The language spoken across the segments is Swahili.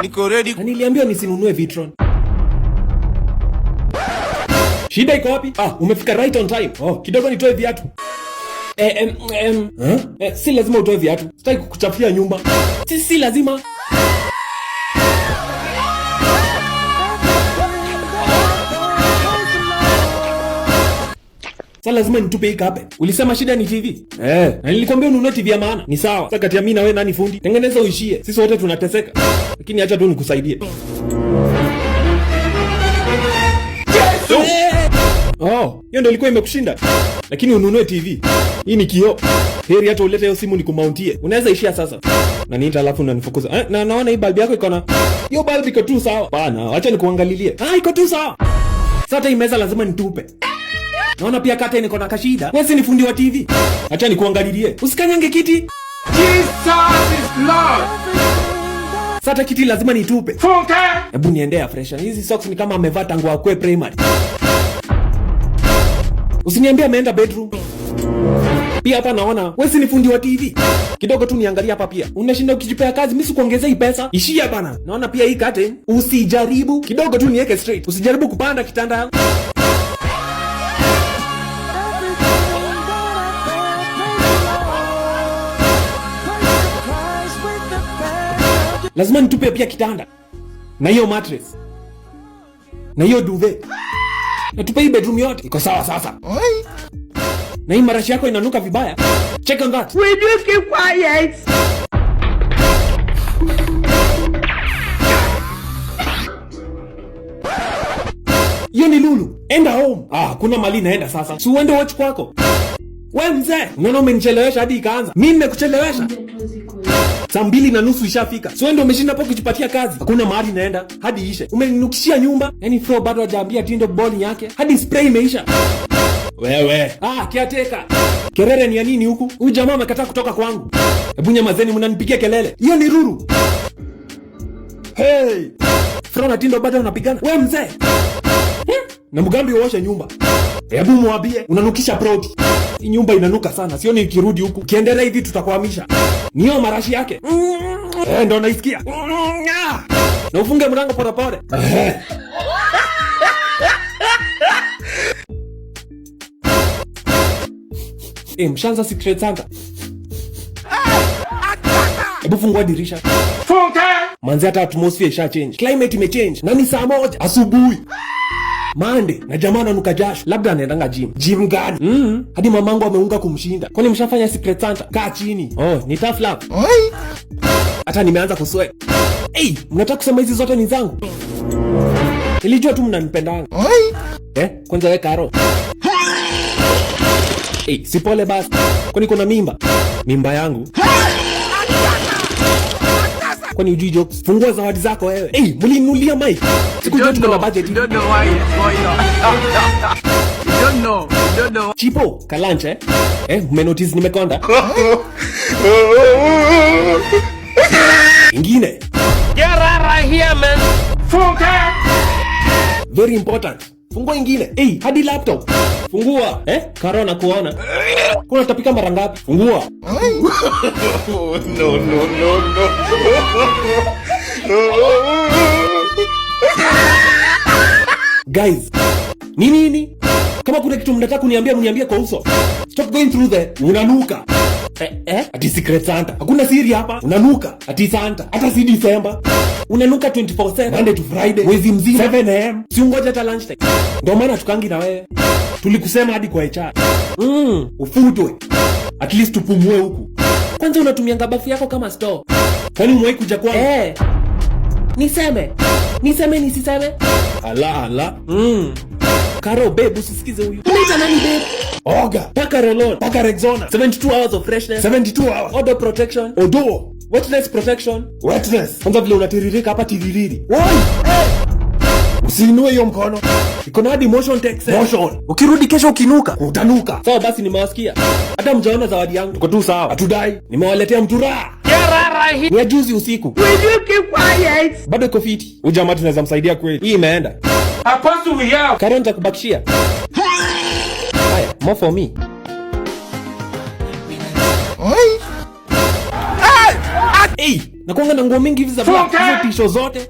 Niko ready. Niliambiwa nisinunue Vitron. Shida iko wapi? Umefika right on time. Kidogo nitoe viatu. Si lazima utoe viatu. Sitaki kukuchafia nyumba. Si lazima. Sasa lazima nitupe hii carpet. Ulisema shida ni TV? Na nilikwambia ununue TV ya maana. Ni sawa. Sasa kati ya mimi na wewe nani fundi? Tengeneza uishie. Sisi wote tunateseka. Lakini acha tu nikusaidie. Hiyo ndio ilikuwa imekushinda. Lakini ununue TV. Hii ni kioo. Heri hata ulete hiyo simu nikumountie. Unaweza ishia sasa. Na niita alafu unanifukuza. Na naona hii bulb yako iko na. Hiyo bulb iko tu sawa. Bana, acha nikuangalilie. Iko tu sawa. Sasa hii meza lazima nitupe. Naona pia kata niko na kashida. Wewe si ni fundi wa TV. Acha nikuangalilie. Usikanyange kiti. Jesus is Lord. Sasa kiti lazima nitupe. Funka. Hebu niendea fresha. Hizi socks ni kama amevaa tangu akwe primary. Usiniambie ameenda bedroom. Pia hapa naona wewe si ni fundi wa TV. Kidogo tu niangalia hapa pia. Unashinda ukijipea kazi, mimi sikuongezea hii pesa. Ishia bana. Naona pia hii curtain usijaribu. Kidogo tu niweke straight. Usijaribu kupanda kitanda. Lazima nitupe pia kitanda. Na hiyo mattress. Na hiyo duvet. Natupe hii bedroom yote. Iko sawa sasa. Na hii marashi yako inanuka vibaya. Check on that. Will you keep quiet? Hiyo ni Lulu. Enda home. Kuna mali naenda sasa. Si uende watch kwako. Wewe mzee, unaona umenichelewesha hadi ikaanza. Mimi nimekuchelewesha. Saa 2:30 ishafika. So ndio umeshinda hapo kujipatia kazi. Hakuna mahali naenda hadi ishe. Umeninukishia nyumba. Yaani Flo bado hajaambia Tindo ball yake. Hadi spray imeisha. Wewe. Kiateka. Kelele ni ya nini huku? Huyu jamaa amekataa kutoka kwangu. Hebu nyamazeni mnanipigia kelele. Hiyo ni Ruru. Hey. Flo na Tindo bado wanapigana. Wewe mzee. Na Mugambi uoshe nyumba. Hebu mwambie unanukisha proti. Hii nyumba inanuka sana. Sioni ikirudi huku. Kiendelea hivi tutakwamisha. Niyo marashi yake. Ndio naisikia. Na ufunge mlango pole pole. Mshanza Secret Santa. Hebu fungua dirisha. Funka. Manzi hata atmosphere isha change. Climate ime change. Na ni saa 1 asubuhi. Mande, na jamaa ananuka jasho. Labda anaendanga gym. Gym gani? Hadi mamangu ameunga kumshinda. Kwani mshafanya Secret Santa? Kaa chini. Ni tough love. Hata nimeanza kusweat. Mnataka kusema hizi zote ni zangu? Nilijua tu mnanipendanga. Kwanza weka karo. Sipole basi. Kwani kuna mimba? Mimba yangu. Kwani ujui jokes? Fungua zawadi zako wewe. Mlinunulia mic. Sikujua tuko na budget. You don't know why it's going on. You don't know. Chipo, kalanche. Umenotice nimekonda. Ingine. Get right here, man. Funka. Very important. Fungua ingine. Hadi laptop. Fungua. Karo na kuona. Kuna tapika mara ngapi? Fungua. No. Guys, nini? Kama kuna kitu mnataka kuniambia mniambie kwa uso. Stop going through the unanuka. Ati Secret Santa. Hakuna siri hapa. Unanuka. Ati Santa. Hata si December. Unanuka 24/7. Monday to Friday. Mwezi mzima. 7 am. Si ungoja hata lunch time. Ndio maana tukangi na wewe. Tulikusema hadi kwa HR. Ufutwe. At least tupumue huku. Kwanza unatumia ngabafu yako kama store. Kwani umewahi kuja kwangu? Niseme nisiseme? Ala. Karo babe, usisikize huyu. Unaita nani babe? Oga, paka Rolon, paka Rexona. 72 hours of freshness. 72 hours. Odor protection. Odor. Wetness protection. Wetness. Kwanza vile unatiririka hapa tiririri. Usinunue hiyo mkono. Iko na hadi motion text. Motion. Ukirudi kesho ukinuka, utanuka. Sawa basi nimewasikia. Hata mjaona zawadi yangu. Tuko tu sawa. Hatudai. Nimewaletea mtura. Ni ya juzi usiku. Will you keep quiet? Bado iko fiti. Huyu jamaa tunaweza msaidia kweli. Hii imeenda. Apostle we have. Karo nitakubakishia. Haya, more for me. Hey! Na kuanga na nguo mingi hivi za black, hizo t-shirt zote,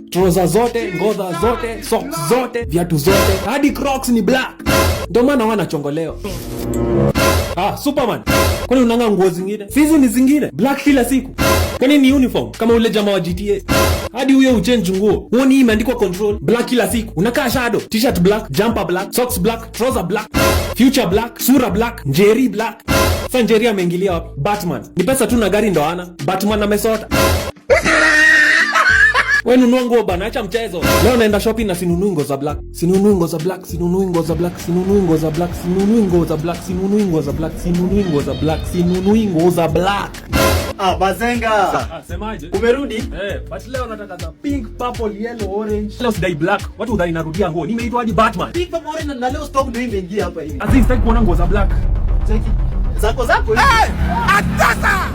trouser zote, ngodha zote, socks zote, viatu zote, hadi Crocs ni black. Ndio maana wana chongoleo. Superman. Kwani unanga nguo zingine? Hizi ni zingine. Black kila siku. Kwani ni uniform kama ule jamaa wa GTA? Hadi huyo uchange nguo. Huoni hii imeandikwa control? Black kila siku. Unakaa shadow, t-shirt black, jumper black, socks black, trouser black, future black, sura black, Njeri black. Sasa Njeri ameingilia wapi? Batman. Ni pesa tu na gari ndo ana. Batman amesota. Wewe nunua nguo bana, acha mchezo. Leo naenda shopping na sinunui nguo za black. Sinunui nguo za black, sinunui nguo za black, sinunui nguo za black, sinunui nguo za black, sinunui nguo za black, sinunui nguo za black, sinunui nguo za black. Bazenga. Semaje? Umerudi? But leo nataka za pink, purple, yellow, orange. Leo sidai black. Watu udhani narudia nguo. Nimeitwa hadi Batman. Pink purple orange na leo stock ndio imeingia hapa hivi. Aziz, sitaki kuona nguo za black. Cheki. Zako hivi. Atasa!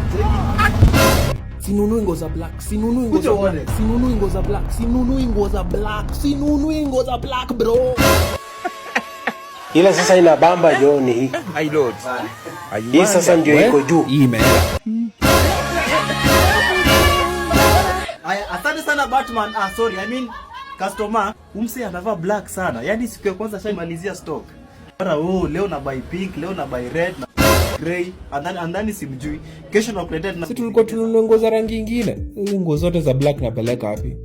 Sinunui nguo za black, sinunui nguo za black, sinunui nguo za black, sinunui nguo za black, sinunui nguo za black bro. Ila sasa ina bamba John hii. My lord. Hii sasa ndio iko juu. Imeenda. Asante sana Batman. Sorry, I mean customer. Umse anavaa black sana. Yaani siku ya kwanza shaimalizia stock. Mara leo na buy pink, leo na buy red na grey, andani simjui. Kesho na kuletea na Sisi tulikuwa tununua nguo za rangi nyingine. Hizo nguo zote za black napeleka wapi?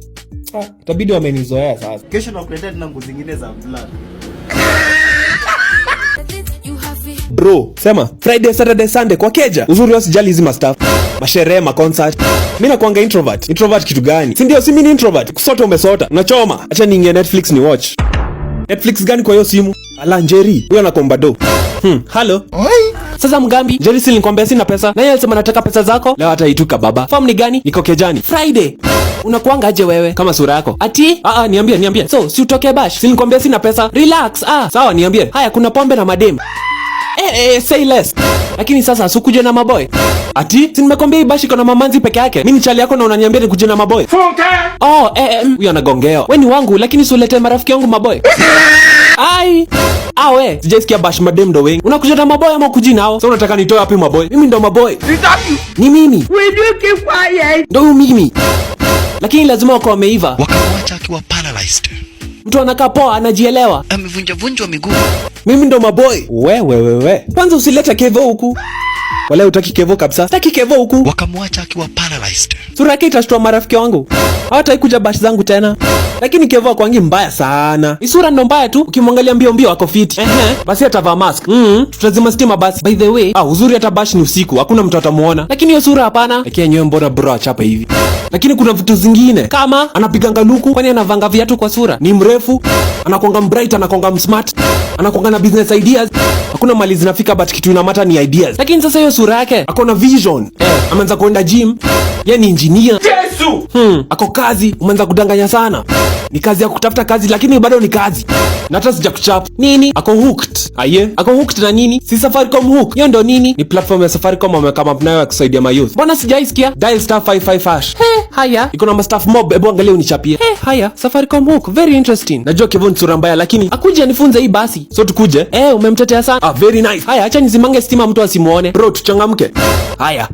Itabidi wamenizoea sasa. Kesho na kuletea na nguo zingine za black. Bro, sema Friday, Saturday, Sunday kwa keja. Uzuri wasijali hizi mastaff. Masherehe, concert. Mimi nakuanga introvert. Introvert kitu gani? Si ndio, si mimi ni introvert. Kusota umesota. Unachoma. Acha niingie Netflix ni watch. Netflix gani kwa hiyo simu? Ala Njeri, huyo anakomba do. Hello. Sasa mgambi, Njeri si nilikwambia sina pesa. Na yeye alisema nataka pesa zako. Leo ataituka baba. Form ni gani? Niko kejani. Friday. Unakuanga aje wewe? Kama sura yako. Ati? Niambie. So, si utoke bash. Si nilikwambia sina pesa. Relax. Sawa niambie. Haya kuna pombe na madem. Say less. Lakini sasa sikuje na maboy. Ati? Si nimekwambia hii bashi kuna mamanzi peke yake. Mimi ni chali yako na unaniambia nikuje na maboy. Huyo anagongeo. Wewe ni wangu lakini usilete marafiki wangu maboy. We, sijaisikia bash madem ndo wengi. Unakuja na maboy ama ukuji nao? Sasa unataka nitoe wapi maboy? Mimi ndo maboy. Ni mimi. Will you keep quiet? Ndo mimi. Lakini lazima wako wameiva. Wakamwacha akiwa paralyzed. Mtu anakaa poa anajielewa. Amevunjwa miguu. Mimi ndo maboy. Wewe. Kwanza usilete Kevo huku. Wala utaki Kevo kabisa. Sitaki Kevo huku. Wakamwacha akiwa paralyzed. Sura yake itashtua marafiki wangu. Hawataikuja bash zangu tena. Lakini Kevo kwangi mbaya sana. Isura ndo mbaya tu. Ukimwangalia mbio ako fiti. Basi atavaa mask. Tutazima stima basi. By the way, uzuri hata bash ni usiku. Hakuna mtu atamuona. Lakini hiyo sura hapana. Lakini nyewe mbona bro achapa hivi. Lakini kuna vitu zingine. Kama anapiganga luku, kwani anavanga viatu kwa sura. Ni mrefu, anakuanga bright, anakuanga smart, anakuanga na business ideas. Hakuna mali zinafika but kitu inamata ni ideas. Lakini sasa hiyo sura yake, akona vision. Ameanza kwenda gym. Yeye ni engineer. Yesu! Ako kazi, umeanza kudanganya sana. Ni kazi ya kutafuta kazi lakini bado ni kazi. Na hata sija kuchapa. Nini? Ako hooked. Ako hooked na nini? Si Safaricom hook. Hiyo ndo nini? Ni platform ya Safaricom wamekama nayo ya kusaidia mayouth. Mbona sijaisikia? Dial *555#. Haya. Iko na staff mob, hebu angalia unichapie. Haya, Safaricom hook. Very interesting. Najua Kevon sura mbaya lakini akuje anifunze hii basi. So tukuje. Umemtetea sana. Very nice. Haya, acha nizimange stima mtu asimuone. Bro, tuchangamke. Haya.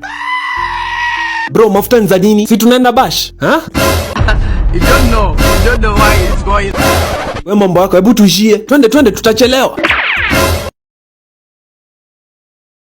Bro, mafuta ni za nini? Si tunaenda bash? You don't know why it's going. Wewe mambo yako, hebu tuishie. Twende tutachelewa.